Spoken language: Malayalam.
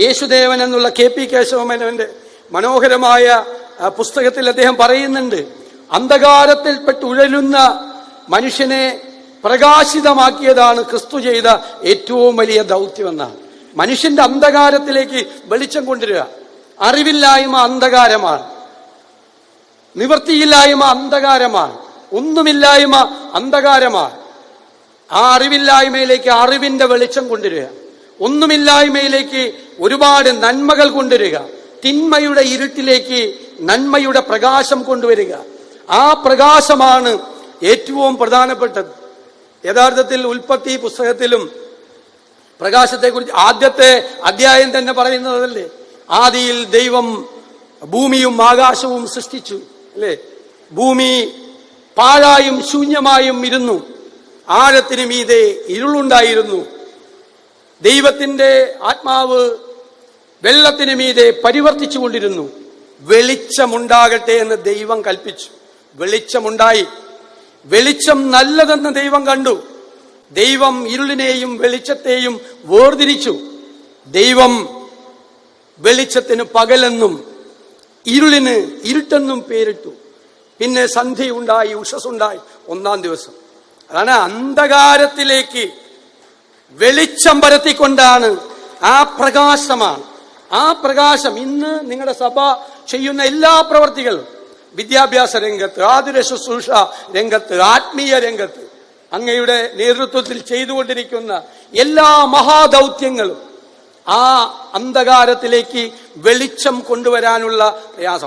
യേശുദേവൻ എന്നുള്ള KP കേശവമേനോന്റെ മനോഹരമായ പുസ്തകത്തിൽ അദ്ദേഹം പറയുന്നുണ്ട്, അന്ധകാരത്തിൽപ്പെട്ട് ഉഴലുന്ന മനുഷ്യനെ പ്രകാശിതമാക്കിയതാണ് ക്രിസ്തു ചെയ്ത ഏറ്റവും വലിയ ദൗത്യമെന്നാണ്. മനുഷ്യന്റെ അന്ധകാരത്തിലേക്ക് വെളിച്ചം കൊണ്ടുവരിക. അറിവില്ലായ്മ അന്ധകാരമാണ്, നിവൃത്തിയില്ലായ്മ അന്ധകാരമാണ്, ഒന്നുമില്ലായ്മ അന്ധകാരമാണ്. ആ അറിവില്ലായ്മയിലേക്ക് അറിവിന്റെ വെളിച്ചം കൊണ്ടുവരിക, ഒന്നുമില്ലായ്മയിലേക്ക് ഒരുപാട് നന്മകൾ കൊണ്ടുവരിക, തിന്മയുടെ ഇരുട്ടിലേക്ക് നന്മയുടെ പ്രകാശം കൊണ്ടുവരിക. ആ പ്രകാശമാണ് ഏറ്റവും പ്രധാനപ്പെട്ടത്. യഥാർത്ഥത്തിൽ ഉൽപ്പത്തി പുസ്തകത്തിലും പ്രകാശത്തെക്കുറിച്ച് ആദ്യത്തെ അധ്യായം തന്നെ പറയുന്നതല്ലേ, ആദിയിൽ ദൈവം ഭൂമിയും ആകാശവും സൃഷ്ടിച്ചു, അല്ലേ? ഭൂമി പാഴായും ശൂന്യമായും ഇരുന്നു, ആഴത്തിന് മീതെ ഇരുളുണ്ടായിരുന്നു. ദൈവത്തിന്റെ ആത്മാവ് വെള്ളത്തിന് മീതെ പരിവർത്തിച്ചു കൊണ്ടിരുന്നു. വെളിച്ചമുണ്ടാകട്ടെ എന്ന് ദൈവം കൽപ്പിച്ചു. വെളിച്ചമുണ്ടായി. വെളിച്ചം നല്ലതെന്ന് ദൈവം കണ്ടു. ദൈവം ഇരുളിനെയും വെളിച്ചത്തെയും വേർതിരിച്ചു. ദൈവം വെളിച്ചത്തിന് പകലെന്നും ഇരുളിന് ഇരുട്ടെന്നും പേരിട്ടു. പിന്നെ സന്ധ്യയുണ്ടായി, ഉഷസ്സുണ്ടായി. ഒന്നാം ദിവസം. അതാണ് അന്ധകാരത്തിലേക്ക് വെളിച്ചം പരത്തിക്കൊണ്ടാണ്. ആ പ്രകാശമാണ്. ആ പ്രകാശം ഇന്ന് നിങ്ങളുടെ സഭ ചെയ്യുന്ന എല്ലാ പ്രവർത്തികളും, വിദ്യാഭ്യാസ രംഗത്ത്, ആതുര ശുശ്രൂഷ രംഗത്ത്, ആത്മീയ രംഗത്ത്, അങ്ങയുടെ നേതൃത്വത്തിൽ ചെയ്തുകൊണ്ടിരിക്കുന്ന എല്ലാ മഹാദൗത്യങ്ങളും ആ അന്ധകാരത്തിലേക്ക് വെളിച്ചം കൊണ്ടുവരാനുള്ള പ്രയാസമാണ്.